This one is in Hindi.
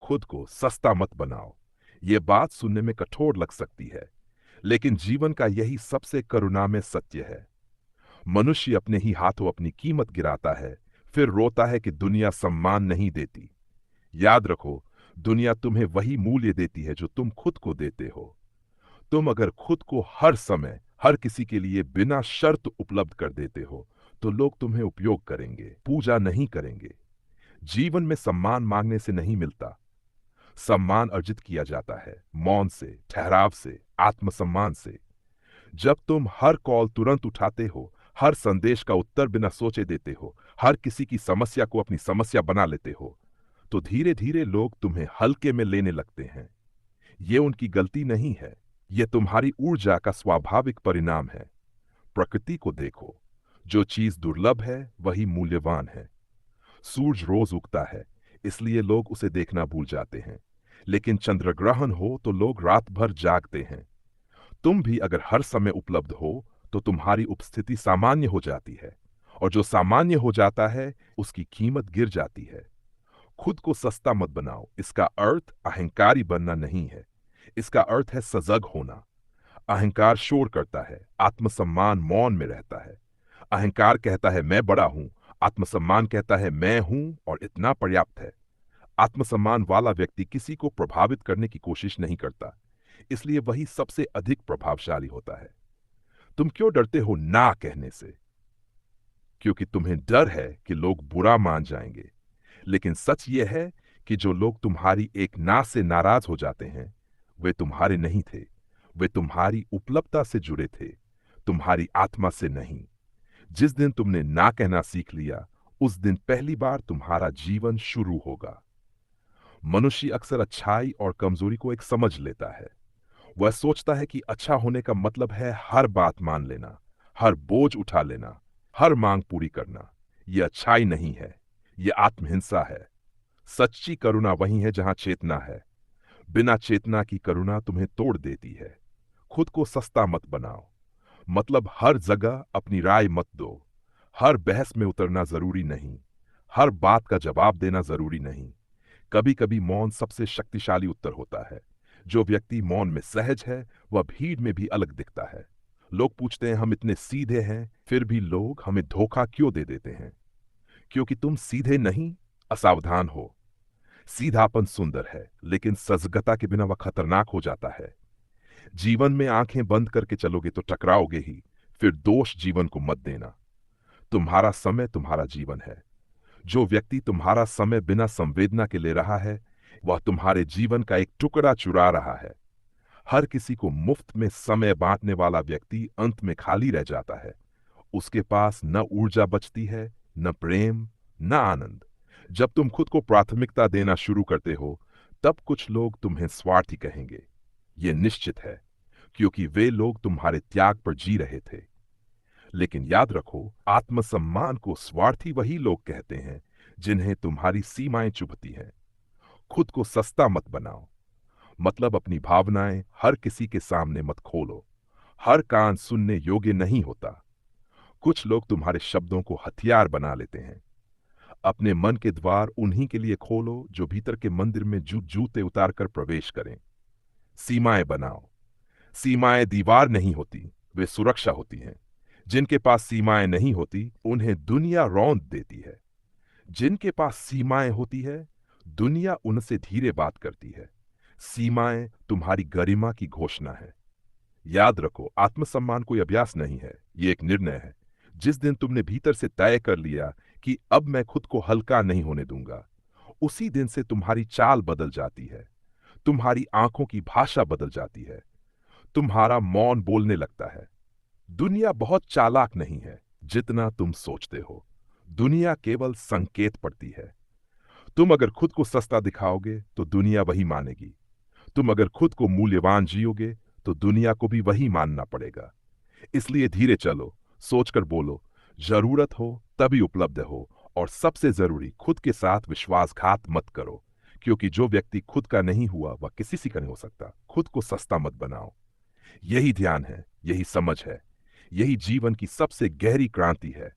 खुद को सस्ता मत बनाओ। ये बात सुनने में कठोर लग सकती है, लेकिन जीवन का यही सबसे करुणामय सत्य है। मनुष्य अपने ही हाथों अपनी कीमत गिराता है, फिर रोता है कि दुनिया सम्मान नहीं देती। याद रखो, दुनिया तुम्हें वही मूल्य देती है जो तुम खुद को देते हो। तुम अगर खुद को हर समय हर किसी के लिए बिना शर्त उपलब्ध कर देते हो, तो लोग तुम्हें उपयोग करेंगे, पूजा नहीं करेंगे। जीवन में सम्मान मांगने से नहीं मिलता। सम्मान अर्जित किया जाता है मौन से, ठहराव से, आत्मसम्मान से। जब तुम हर कॉल तुरंत उठाते हो, हर संदेश का उत्तर बिना सोचे देते हो, हर किसी की समस्या को अपनी समस्या बना लेते हो, तो धीरे धीरे लोग तुम्हें हल्के में लेने लगते हैं। ये उनकी गलती नहीं है, ये तुम्हारी ऊर्जा का स्वाभाविक परिणाम है। प्रकृति को देखो, जो चीज दुर्लभ है वही मूल्यवान है। सूरज रोज उगता है, इसलिए लोग उसे देखना भूल जाते हैं, लेकिन चंद्रग्रहण हो तो लोग रात भर जागते हैं। तुम भी अगर हर समय उपलब्ध हो तो तुम्हारी उपस्थिति सामान्य हो जाती है, और जो सामान्य हो जाता है उसकी कीमत गिर जाती है। खुद को सस्ता मत बनाओ, इसका अर्थ अहंकारी बनना नहीं है। इसका अर्थ है सजग होना। अहंकार शोर करता है, आत्मसम्मान मौन में रहता है। अहंकार कहता है मैं बड़ा हूं, आत्मसम्मान कहता है मैं हूं और इतना पर्याप्त है। आत्मसम्मान वाला व्यक्ति किसी को प्रभावित करने की कोशिश नहीं करता, इसलिए वही सबसे अधिक प्रभावशाली होता है। तुम क्यों डरते हो ना कहने से? क्योंकि तुम्हें डर है कि लोग बुरा मान जाएंगे। लेकिन सच यह है कि जो लोग तुम्हारी एक ना से नाराज हो जाते हैं, वे तुम्हारे नहीं थे। वे तुम्हारी उपलब्धता से जुड़े थे, तुम्हारी आत्मा से नहीं। जिस दिन तुमने ना कहना सीख लिया, उस दिन पहली बार तुम्हारा जीवन शुरू होगा। मनुष्य अक्सर अच्छाई और कमजोरी को एक समझ लेता है। वह सोचता है कि अच्छा होने का मतलब है हर बात मान लेना, हर बोझ उठा लेना, हर मांग पूरी करना। यह अच्छाई नहीं है, यह आत्महिंसा है। सच्ची करुणा वही है जहां चेतना है। बिना चेतना की करुणा तुम्हें तोड़ देती है। खुद को सस्ता मत बनाओ, मतलब हर जगह अपनी राय मत दो। हर बहस में उतरना जरूरी नहीं, हर बात का जवाब देना जरूरी नहीं। कभी कभी मौन सबसे शक्तिशाली उत्तर होता है। जो व्यक्ति मौन में सहज है, वह भीड़ में भी अलग दिखता है। लोग पूछते हैं हम इतने सीधे हैं, फिर भी लोग हमें धोखा क्यों दे देते हैं? क्योंकि तुम सीधे नहीं, असावधान हो। सीधापन सुंदर है, लेकिन सजगता के बिना वह खतरनाक हो जाता है। जीवन में आंखें बंद करके चलोगे तो टकराओगे ही। फिर दोष जीवन को मत देना। तुम्हारा समय तुम्हारा जीवन है। जो व्यक्ति तुम्हारा समय बिना संवेदना के ले रहा है, वह तुम्हारे जीवन का एक टुकड़ा चुरा रहा है। हर किसी को मुफ्त में समय बांटने वाला व्यक्ति अंत में खाली रह जाता है। उसके पास न ऊर्जा बचती है, न प्रेम, न आनंद। जब तुम खुद को प्राथमिकता देना शुरू करते हो, तब कुछ लोग तुम्हें स्वार्थी कहेंगे। यह निश्चित है, क्योंकि वे लोग तुम्हारे त्याग पर जी रहे थे। लेकिन याद रखो, आत्मसम्मान को स्वार्थी वही लोग कहते हैं जिन्हें तुम्हारी सीमाएं चुभती हैं। खुद को सस्ता मत बनाओ, मतलब अपनी भावनाएं हर किसी के सामने मत खोलो। हर कान सुनने योग्य नहीं होता। कुछ लोग तुम्हारे शब्दों को हथियार बना लेते हैं। अपने मन के द्वार उन्हीं के लिए खोलो जो भीतर के मंदिर में जूते उतार कर प्रवेश करें। सीमाएं बनाओ। सीमाएं दीवार नहीं होती, वे सुरक्षा होती हैं। जिनके पास सीमाएं नहीं होती, उन्हें दुनिया रौंद देती है। जिनके पास सीमाएं होती है, दुनिया उनसे धीरे बात करती है। सीमाएं तुम्हारी गरिमा की घोषणा है। याद रखो, आत्मसम्मान कोई अभ्यास नहीं है, ये एक निर्णय है। जिस दिन तुमने भीतर से तय कर लिया कि अब मैं खुद को हल्का नहीं होने दूंगा, उसी दिन से तुम्हारी चाल बदल जाती है। तुम्हारी आंखों की भाषा बदल जाती है। तुम्हारा मौन बोलने लगता है। दुनिया बहुत चालाक नहीं है जितना तुम सोचते हो। दुनिया केवल संकेत पड़ती है। तुम अगर खुद को सस्ता दिखाओगे तो दुनिया वही मानेगी। तुम अगर खुद को मूल्यवान जियोगे तो दुनिया को भी वही मानना पड़ेगा। इसलिए धीरे चलो, सोचकर बोलो, जरूरत हो तभी उपलब्ध हो, और सबसे जरूरी, खुद के साथ विश्वासघात मत करो। क्योंकि जो व्यक्ति खुद का नहीं हुआ वह किसी का नहीं हो सकता। खुद को सस्ता मत बनाओ। यही ध्यान है, यही समझ है, यही जीवन की सबसे गहरी क्रांति है।